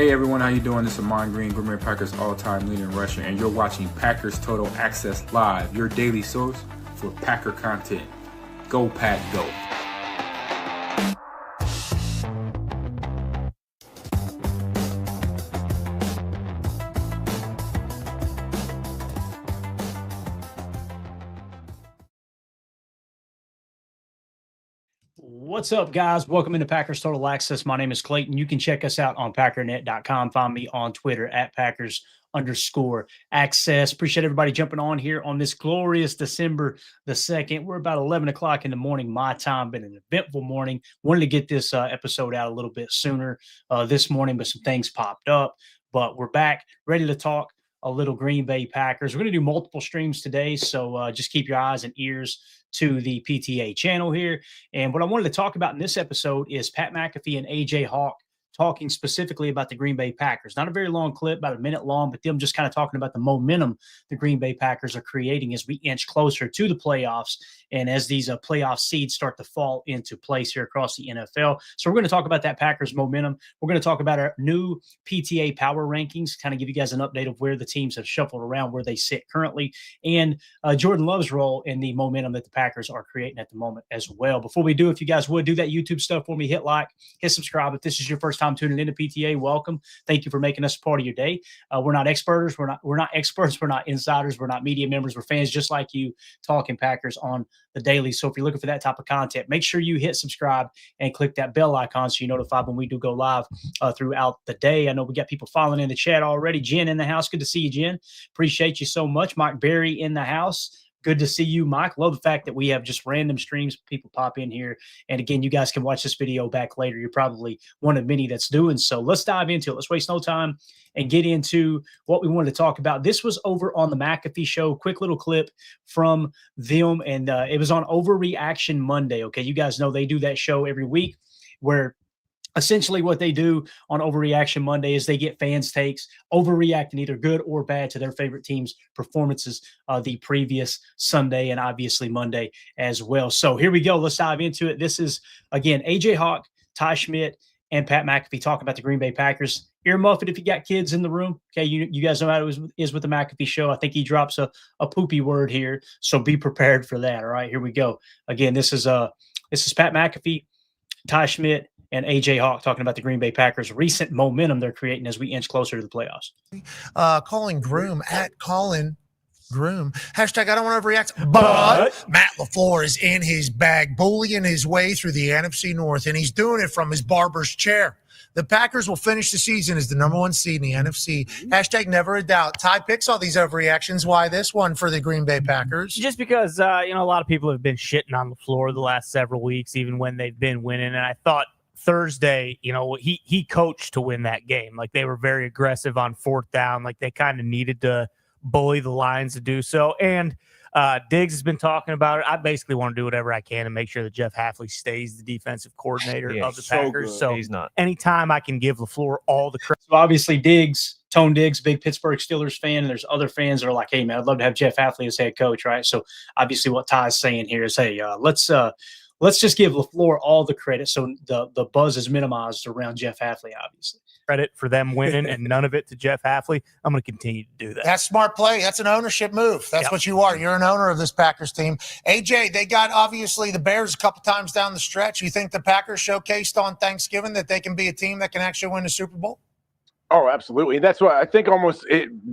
Hey everyone, how you doing? This is Amon Green, Green Bay Packers all-time leading rusher, and you're watching Packers Total Access Live, your daily source for Packer content. Go Pack, go! What's up, guys? Welcome into Packers Total Access. My name is Clayton. You can check us out on packernet.com. Find me on Twitter at Packers_access. Appreciate everybody jumping on here on this glorious December the 2nd. We're about 11 o'clock in the morning, my time. Been an eventful morning. Wanted to get this episode out a little bit sooner this morning, but some things popped up. But we're back, ready to talk a little Green Bay Packers. We're going to do multiple streams today, so just keep your eyes and ears to the PTA channel here. And what I wanted to talk about in this episode is Pat McAfee and AJ Hawk talking specifically about the Green Bay Packers. Not a very long clip, about a minute long, but them just kind of talking about the momentum the Green Bay Packers are creating as we inch closer to the playoffs and as these playoff seeds start to fall into place here across the NFL. So we're going to talk about that Packers momentum. We're going to talk about our new PTA power rankings, kind of give you guys an update of where the teams have shuffled around, where they sit currently, and Jordan Love's role in the momentum that the Packers are creating at the moment as well. Before we do, if you guys would do that YouTube stuff for me, hit like, hit subscribe. If this is your first time tuning into PTA, welcome. Thank you for making us a part of your day. We're not experts. We're not experts. We're not insiders. We're not media members. We're fans just like you talking Packers on the daily. So if you're looking for that type of content, make sure you hit subscribe and click that bell icon so you're notified when we do go live throughout the day. I know we got people following in the chat already. Jen in the house. Good to see you, Jen. Appreciate you so much. Mike Berry in the house. Good to see you, Mike. Love the fact that we have just random streams. People pop in here. And again, you guys can watch this video back later. You're probably one of many that's doing so. Let's dive into it. Let's waste no time and get into what we wanted to talk about. This was over on the McAfee Show. Quick little clip from them. And it was on Overreaction Monday. Okay, you guys know they do that show every week where essentially what they do on Overreaction Monday is they get fans' takes, overreacting either good or bad to their favorite team's performances the previous Sunday and obviously Monday as well. So here we go. Let's dive into it. This is, again, AJ Hawk, Ty Schmidt, and Pat McAfee talking about the Green Bay Packers. Earmuff it if you got kids in the room. Okay, you guys know how it is with the McAfee Show. I think he drops a poopy word here, so be prepared for that. All right, here we go. Again, this is Pat McAfee, Ty Schmidt, and AJ Hawk talking about the Green Bay Packers' recent momentum they're creating as we inch closer to the playoffs. Colin Groom at Colin Groom. Hashtag I don't want to overreact, but Matt LaFleur is in his bag, bullying his way through the NFC North, and he's doing it from his barber's chair. The Packers will finish the season as the number one seed in the NFC. Hashtag never a doubt. Ty picks all these overreactions. Why this one for the Green Bay Packers? Just because, a lot of people have been shitting on LaFleur the last several weeks, even when they've been winning. And I thought Thursday, he coached to win that game. Like, they were very aggressive on fourth down. Like, they kind of needed to bully the Lions to do so. And Diggs has been talking about it. I basically want to do whatever I can to make sure that Jeff Hafley stays the defensive coordinator of the Packers. So he's not. Anytime I can give LaFleur all the credit. So obviously Tone Diggs, big Pittsburgh Steelers fan, and there's other fans that are like, hey, man, I'd love to have Jeff Hafley as head coach, right? So obviously what Ty's saying here is, hey, let's just give LaFleur all the credit so the buzz is minimized around Jeff Hafley, obviously. Credit for them winning and none of it to Jeff Hafley. I'm going to continue to do that. That's smart play. That's an ownership move. That's what you are. You're an owner of this Packers team. AJ, they got obviously the Bears a couple times down the stretch. You think the Packers showcased on Thanksgiving that they can be a team that can actually win the Super Bowl? Oh, absolutely. That's why I think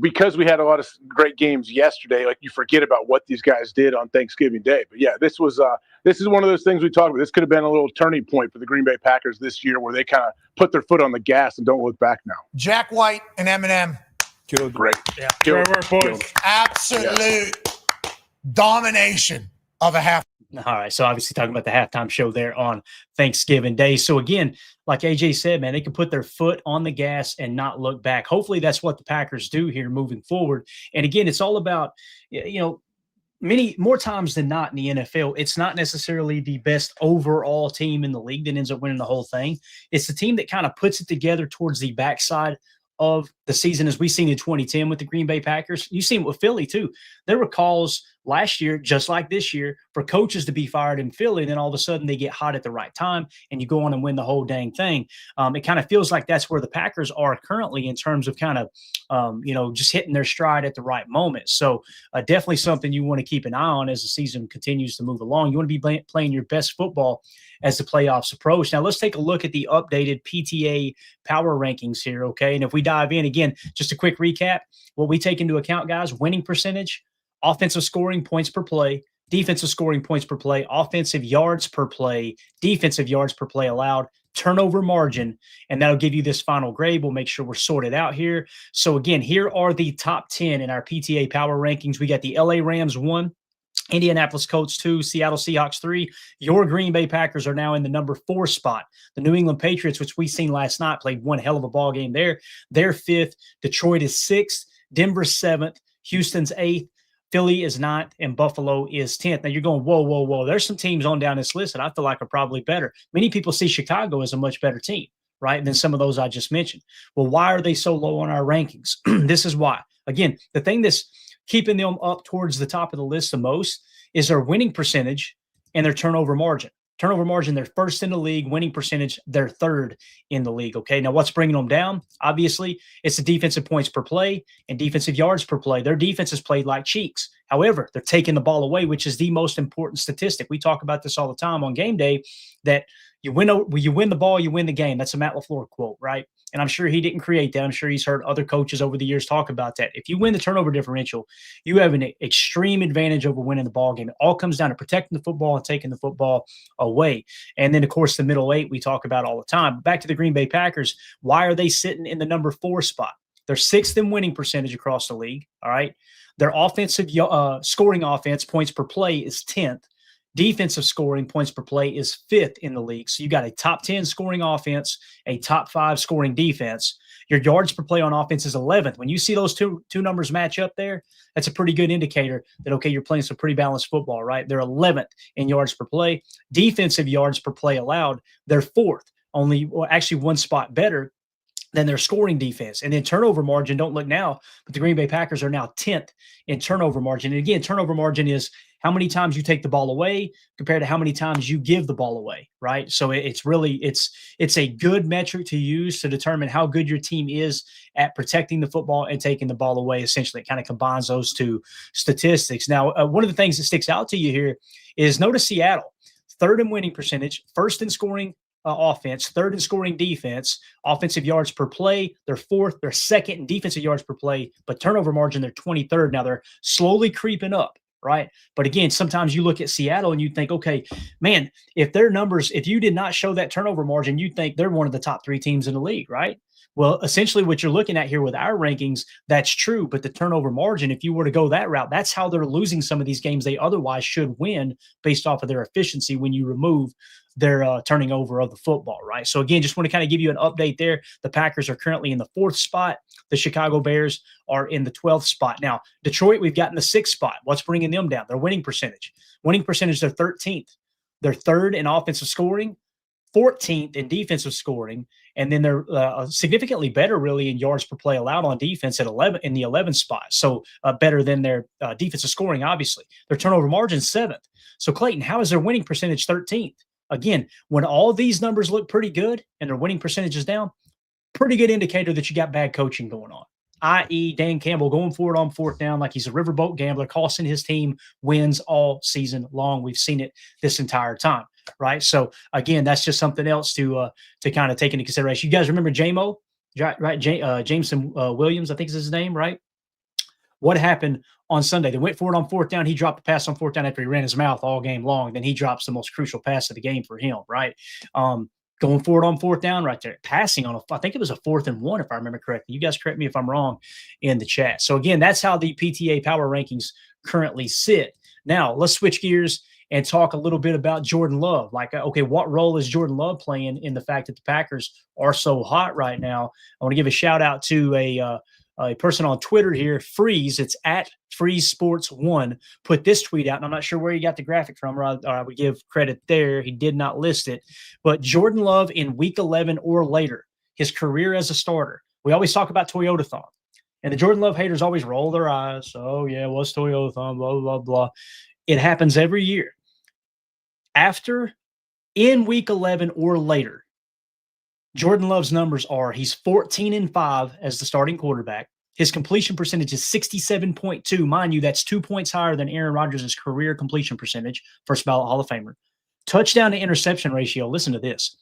because we had a lot of great games yesterday, like you forget about what these guys did on Thanksgiving Day. But yeah, this is one of those things we talked about. This could have been a little turning point for the Green Bay Packers this year where they kind of put their foot on the gas and don't look back now. Jack White and Eminem. Killed. Great. Yeah. Killed. Absolute domination of a half. All right, so obviously talking about the halftime show there on Thanksgiving Day. So again, like AJ said, man, they can put their foot on the gas and not look back. Hopefully that's what the Packers do here moving forward. And again, it's all about, many more times than not in the NFL, it's not necessarily the best overall team in the league that ends up winning the whole thing. It's the team that kind of puts it together towards the backside of the season as we seen in 2010 with the Green Bay Packers. You've seen it with Philly too. There were calls last year, just like this year, for coaches to be fired in Philly. And then all of a sudden they get hot at the right time and you go on and win the whole dang thing. It kind of feels like that's where the Packers are currently in terms of kind of, just hitting their stride at the right moment. So definitely something you want to keep an eye on as the season continues to move along. You want to be playing your best football as the playoffs approach. Now let's take a look at the updated PTA power rankings here. Okay. And if we dive in again, just a quick recap, what we take into account, guys: winning percentage, offensive scoring points per play, defensive scoring points per play, offensive yards per play, defensive yards per play allowed, turnover margin, and that'll give you this final grade. We'll make sure we're sorted out here. So again, here are the top 10 in our PTA power rankings. We got the LA Rams 1, Indianapolis Colts 2, Seattle Seahawks 3. Your Green Bay Packers are now in the number 4 spot. The New England Patriots, which we seen last night, played one hell of a ball game there. They're 5th. Detroit is 6th. Denver 7th. Houston's 8th. Philly is 9th, and Buffalo is 10th. Now you're going, whoa. There's some teams on down this list that I feel like are probably better. Many people see Chicago as a much better team, right, than some of those I just mentioned. Well, why are they so low on our rankings? This is why. Again, the thing that's keeping them up towards the top of the list the most is their winning percentage and their turnover margin. Turnover margin, they're 1st in the league. Winning percentage, they're 3rd in the league. Okay, now what's bringing them down? Obviously, it's the defensive points per play and defensive yards per play. Their defense is played like cheeks. However, they're taking the ball away, which is the most important statistic. We talk about this all the time on game day, that you win the ball, you win the game. That's a Matt LaFleur quote, right? And I'm sure he didn't create that. I'm sure he's heard other coaches over the years talk about that. If you win the turnover differential, you have an extreme advantage over winning the ball game. It all comes down to protecting the football and taking the football away. And then, of course, the middle 8 we talk about all the time. Back to the Green Bay Packers. Why are they sitting in the number 4 spot? They're 6th in winning percentage across the league, all right? Their offensive scoring offense, points per play, is 10th. Defensive scoring points per play is 5th in the league. So you got a top 10 scoring offense, a top 5 scoring defense. Your yards per play on offense is 11th. When you see those two numbers match up there, that's a pretty good indicator that, okay, you're playing some pretty balanced football, right? They're 11th in yards per play. Defensive yards per play allowed, they're 4th, actually one spot better than their scoring defense. And then turnover margin, don't look now, but the Green Bay Packers are now 10th in turnover margin. And again, turnover margin is how many times you take the ball away compared to how many times you give the ball away, right? So it's a good metric to use to determine how good your team is at protecting the football and taking the ball away. Essentially, it kind of combines those two statistics. Now, one of the things that sticks out to you here is notice Seattle, 3rd in winning percentage, 1st in scoring offense, 3rd in scoring defense, offensive yards per play, they're 4th, they're 2nd in defensive yards per play, but turnover margin, they're 23rd. Now they're slowly creeping up, right? But again, sometimes you look at Seattle and you think, okay, man, if their numbers, if you did not show that turnover margin, you'd think they're one of the top 3 teams in the league, right? Well, essentially what you're looking at here with our rankings, that's true. But the turnover margin, if you were to go that route, that's how they're losing some of these games they otherwise should win based off of their efficiency when you remove their turning over of the football, right? So again, just want to kind of give you an update there. The Packers are currently in the 4th spot. The Chicago Bears are in the 12th spot. Now, Detroit, we've got in the 6th spot. What's bringing them down? Their winning percentage. Winning percentage, they're 13th. They're 3rd in offensive scoring, 14th in defensive scoring, and then they're significantly better really in yards per play allowed on defense at 11 in the 11th spot. So better than their defensive scoring, obviously. Their turnover margin 7th. So Clayton, how is their winning percentage 13th? Again, when all these numbers look pretty good and their winning percentage is down, pretty good indicator that you got bad coaching going on, i.e. Dan Campbell going for it on 4th down like he's a riverboat gambler, costing his team wins all season long. We've seen it this entire time, right? So, again, that's just something else to kind of take into consideration. You guys remember JMO, right? Jameson Williams, I think is his name, right? What happened on Sunday? They went for it on 4th down. He dropped a pass on 4th down after he ran his mouth all game long. Then he drops the most crucial pass of the game for him, right? Going for it on 4th down right there. Passing on, I think it was a 4th and 1, if I remember correctly. You guys correct me if I'm wrong in the chat. So, again, that's how the PTA power rankings currently sit. Now, let's switch gears and talk a little bit about Jordan Love. Like, okay, what role is Jordan Love playing in the fact that the Packers are so hot right now? I want to give a shout out to a person on Twitter here, Freeze. It's at Freeze Sports 1. Put this tweet out, and I'm not sure where he got the graphic from, or I would give credit there. He did not list it. But Jordan Love in Week 11 or later, his career as a starter, We always talk about Toyotathon. And the Jordan Love haters always roll their eyes. Oh, yeah, what's Toyotathon? Blah, blah, blah. It happens every year. In week 11 or later, Jordan Love's numbers are he's 14-5 as the starting quarterback. His completion percentage is 67.2. Mind you, that's 2 points higher than Aaron Rodgers' career completion percentage, first ballot Hall of Famer. Touchdown to interception ratio, listen to this,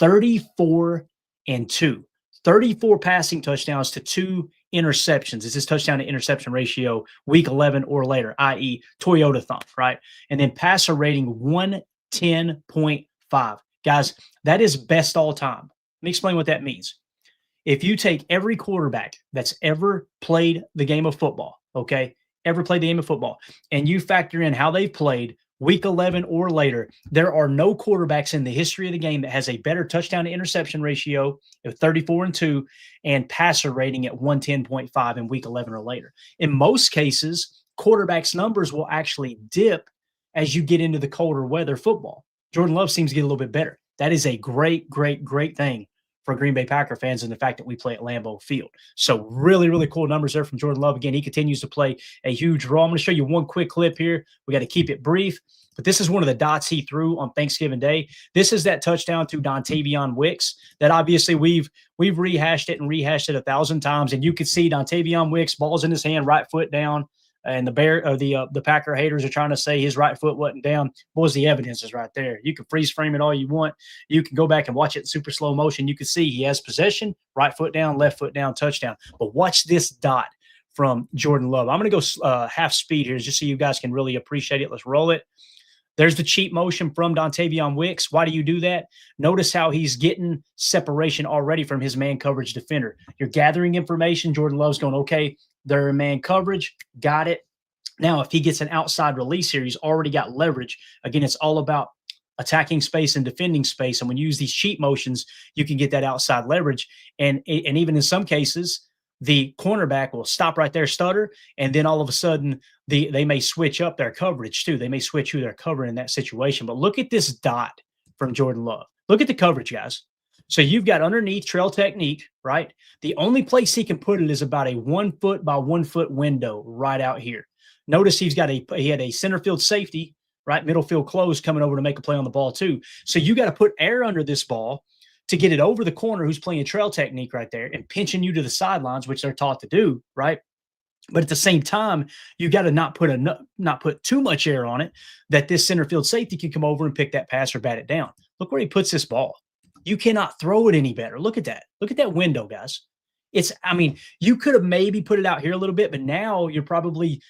34-2. 34 passing touchdowns to 2 interceptions is his touchdown to interception ratio week 11 or later, i.e. Toyotathon, right? And then passer rating 110.5. Guys, that is best all time. Let me explain what that means. If you take every quarterback that's ever played the game of football, okay, and you factor in how they've played week 11 or later, there are no quarterbacks in the history of the game that has a better touchdown to interception ratio of 34-2 and passer rating at 110.5 in week 11 or later. In most cases, quarterbacks' numbers will actually dip as you get into the colder weather football. Jordan Love seems to get a little bit better. That is a great, great, great thing for Green Bay Packer fans and the fact that we play at Lambeau Field. So really, really cool numbers there from Jordan Love. Again, he continues to play a huge role. I'm going to show you one quick clip here. We got to keep it brief, but this is one of the dots he threw on Thanksgiving Day. This is that touchdown to Dontavion Wicks that obviously we've rehashed it 1,000 times, and you could see Dontavion Wicks, balls in his hand, right foot down. And the Packer haters are trying to say his right foot wasn't down. Boys, the evidence is right there. You can freeze frame it all you want. You can go back and watch it in super slow motion. You can see he has possession, right foot down, left foot down, touchdown. But watch this dot from Jordan Love. I'm going to go half speed here just so you guys can really appreciate it. Let's roll it. There's the cheat motion from Dontavion Wicks. Why do you do that? Notice how he's getting separation already from his man coverage defender. You're gathering information. Jordan Love's going, okay, they're in man coverage. Got it. Now, if he gets an outside release here, he's already got leverage. Again, it's all about attacking space and defending space. And when you use these cheat motions, you can get that outside leverage. And even in some cases, the cornerback will stop right there, stutter, and then all of a sudden they may switch up their coverage too. They may switch who they're covering in that situation. But look at this dot from Jordan Love. Look at the coverage, guys. So you've got underneath trail technique, right? The only place he can put it is about a 1 foot by 1 foot window right out here. Notice he had a center field safety, right? Middle field close coming over to make a play on the ball too. So you got to put air under this ball to get it over the corner who's playing trail technique right there and pinching you to the sidelines, which they're taught to do, right? But at the same time, you got to not put too much air on it that this center field safety can come over and pick that pass or bat it down. Look where he puts this ball. You cannot throw it any better. Look at that. Look at that window, guys. You could have maybe put it out here a little bit, but now you're probably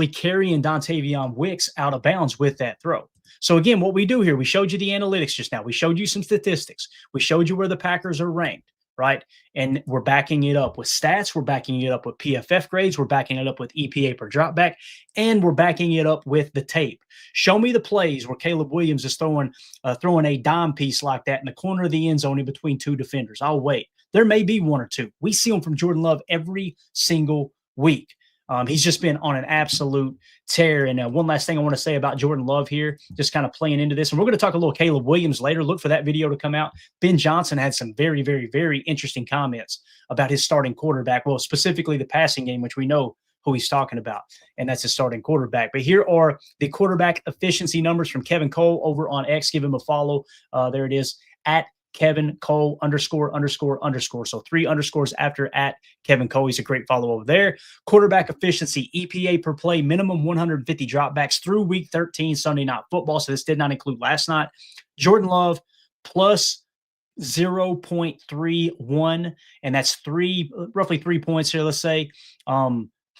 carrying Dontavion Wicks out of bounds with that throw. So again, what we do here, we showed you the analytics just now. We showed you some statistics. We showed you where the Packers are ranked, right? And we're backing it up with stats. We're backing it up with PFF grades. We're backing it up with EPA per dropback. And we're backing it up with the tape. Show me the plays where Caleb Williams is throwing a dime piece like that in the corner of the end zone in between two defenders. I'll wait. There may be one or two. We see them from Jordan Love every single week. He's just been on an absolute tear. And one last thing I want to say about Jordan Love here, just kind of playing into this. And we're going to talk a little Caleb Williams later. Look for that video to come out. Ben Johnson had some very, very, very interesting comments about his starting quarterback. Well, specifically the passing game, which we know who he's talking about, and that's his starting quarterback. But here are the quarterback efficiency numbers from Kevin Cole over on X. Give him a follow. There it is, at Kevin Cole ____. So 3 underscores after at Kevin Cole. He's a great follow over there. Quarterback efficiency, EPA per play, minimum 150 dropbacks through week 13 Sunday Night Football. So this did not include last night. Jordan Love plus 0.31, and that's roughly 3 points here, let's say.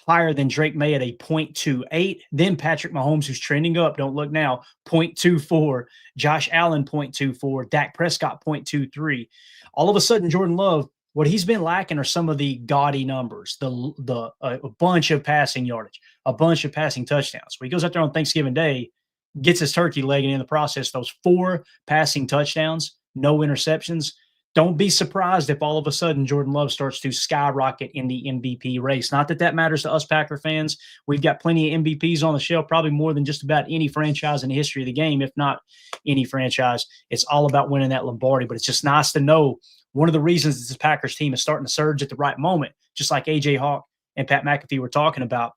Higher than Drake May at a 0.28. Then Patrick Mahomes, who's trending up, don't look now, 0.24. Josh Allen, 0.24. Dak Prescott, 0.23. All of a sudden, Jordan Love, what he's been lacking are some of the gaudy numbers, a bunch of passing yardage, a bunch of passing touchdowns. So he goes out there on Thanksgiving Day, gets his turkey leg, and in the process, those 4 passing touchdowns, no interceptions. don't be surprised if all of a sudden Jordan Love starts to skyrocket in the MVP race. Not that that matters to us Packer fans. We've got plenty of MVPs on the shelf, probably more than just about any franchise in the history of the game, if not any franchise. It's all about winning that Lombardi, but it's just nice to know one of the reasons this Packers team is starting to surge at the right moment, just like A.J. Hawk and Pat McAfee were talking about,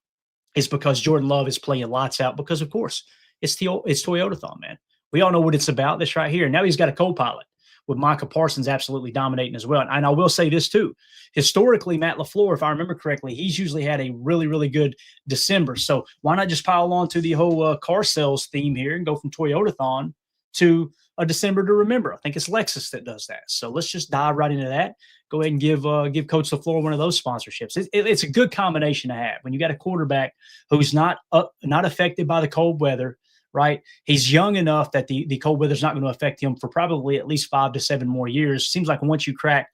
is because Jordan Love is playing lights out because, of course, it's Toyotathon, man. We all know what it's about, this right here. Now he's got a co-pilot with Micah Parsons absolutely dominating as well. And I will say this too. Historically, Matt LaFleur, if I remember correctly, he's usually had a really, really good December. So why not just pile on to the whole car sales theme here and go from Toyotathon to a December to remember? I think it's Lexus that does that. So let's just dive right into that. Go ahead and give Coach LaFleur one of those sponsorships. It's a good combination to have when you got a quarterback who's not affected by the cold weather. Right. He's young enough that the cold weather is not going to affect him for probably at least 5 to 7 more years. Seems like once you crack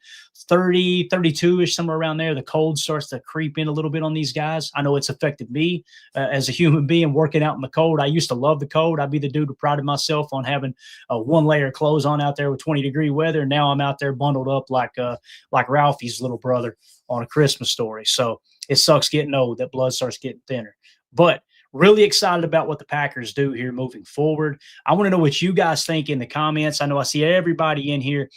30, 32-ish, somewhere around there, the cold starts to creep in a little bit on these guys. I know it's affected me as a human being working out in the cold. I used to love the cold. I'd be the dude who prided myself on having one layer of clothes on out there with 20-degree weather. And now I'm out there bundled up like Ralphie's little brother on A Christmas Story. So it sucks getting old. That blood starts getting thinner. But really excited about what the Packers do here moving forward. I want to know what you guys think in the comments. I know I see everybody in here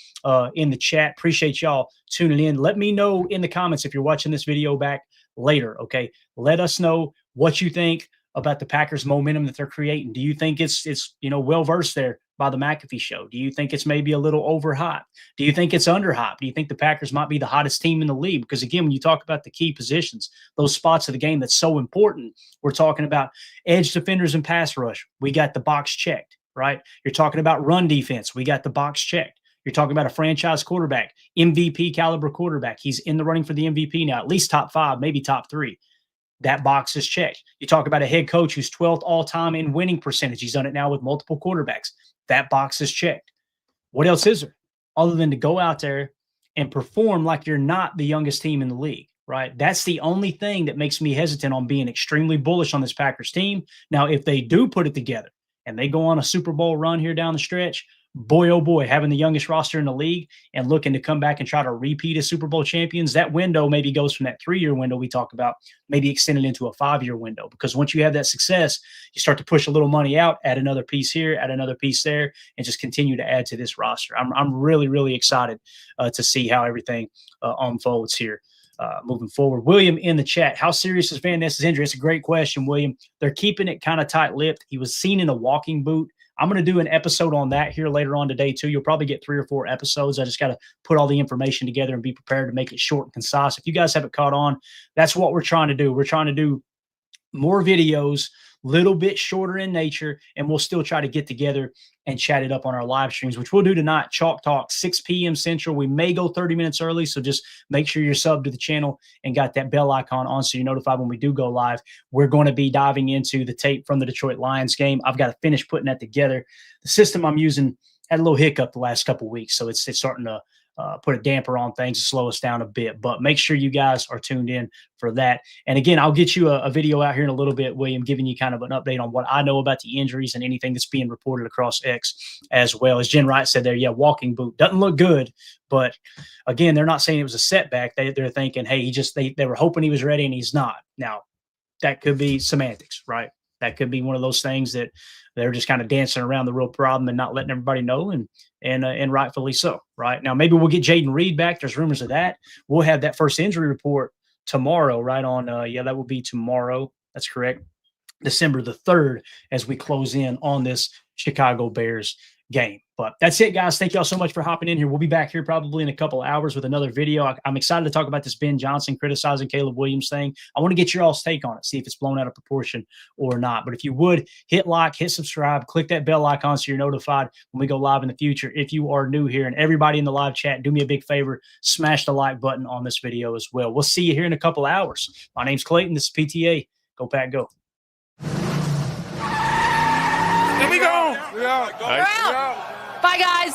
in the chat. Appreciate y'all tuning in. Let me know in the comments if you're watching this video back later, okay? Let us know what you think about the Packers' momentum that they're creating. Do you think it's well-versed there by the McAfee Show? Do you think it's maybe a little overhyped? Do you think it's underhyped? Do you think the Packers might be the hottest team in the league? Because, again, when you talk about the key positions, those spots of the game that's so important, we're talking about edge defenders and pass rush. We got the box checked, right? You're talking about run defense. We got the box checked. You're talking about a franchise quarterback, MVP caliber quarterback. He's in the running for the MVP now, at least top 5, maybe top 3. That box is checked. You talk about a head coach who's 12th all-time in winning percentage. He's done it now with multiple quarterbacks. That box is checked. What else is there other than to go out there and perform like you're not the youngest team in the league, right? That's the only thing that makes me hesitant on being extremely bullish on this Packers team. Now, if they do put it together and they go on a Super Bowl run here down the stretch, boy, oh boy, having the youngest roster in the league and looking to come back and try to repeat as Super Bowl champions, that window maybe goes from that 3-year window we talk about, maybe extended into a 5-year window. Because once you have that success, you start to push a little money out, add another piece here, add another piece there, and just continue to add to this roster. I'm really, really excited to see how everything unfolds here. Moving forward. William in the chat, how serious is Van Ness's injury? It's a great question, William. They're keeping it kind of tight-lipped. He was seen in a walking boot. I'm going to do an episode on that here later on today, too. You'll probably get 3 or 4 episodes. I just got to put all the information together and be prepared to make it short and concise. If you guys haven't caught on, that's what we're trying to do. We're trying to do more videos, little bit shorter in nature, and we'll still try to get together and chat it up on our live streams, which we'll do tonight, Chalk Talk, 6 p.m. Central. We may go 30 minutes early, so just make sure you're subbed to the channel and got that bell icon on so you're notified when we do go live. We're going to be diving into the tape from the Detroit Lions game. I've got to finish putting that together. The system I'm using had a little hiccup the last couple of weeks, so it's starting to put a damper on things to slow us down a bit. But make sure you guys are tuned in for that. And again, I'll get you a video out here in a little bit, William, giving you kind of an update on what I know about the injuries and anything that's being reported across X as well. As Jen Wright said there, yeah, walking boot doesn't look good. But again, they're not saying it was a setback. They're thinking, hey, they were hoping he was ready and he's not. Now, that could be semantics, right? That could be one of those things that they're just kind of dancing around the real problem and not letting everybody know, and rightfully so, right? Now, maybe we'll get Jaden Reed back. There's rumors of that. We'll have that first injury report tomorrow, right on, that will be tomorrow. That's correct. December the 3rd as we close in on this Chicago Bears game. But that's it, guys. Thank y'all so much for hopping in here. We'll be back here probably in a couple of hours with another video. I'm excited to talk about this Ben Johnson criticizing Caleb Williams thing. I want to get your all's take on it, see if it's blown out of proportion or not. But if you would, hit like, hit subscribe, click that bell icon so you're notified when we go live in the future. If you are new here, and everybody in the live chat, do me a big favor, smash the like button on this video as well. We'll see you here in a couple of hours. My name's Clayton. This is PTA. Go Pack, go. Here we go. Bye, guys.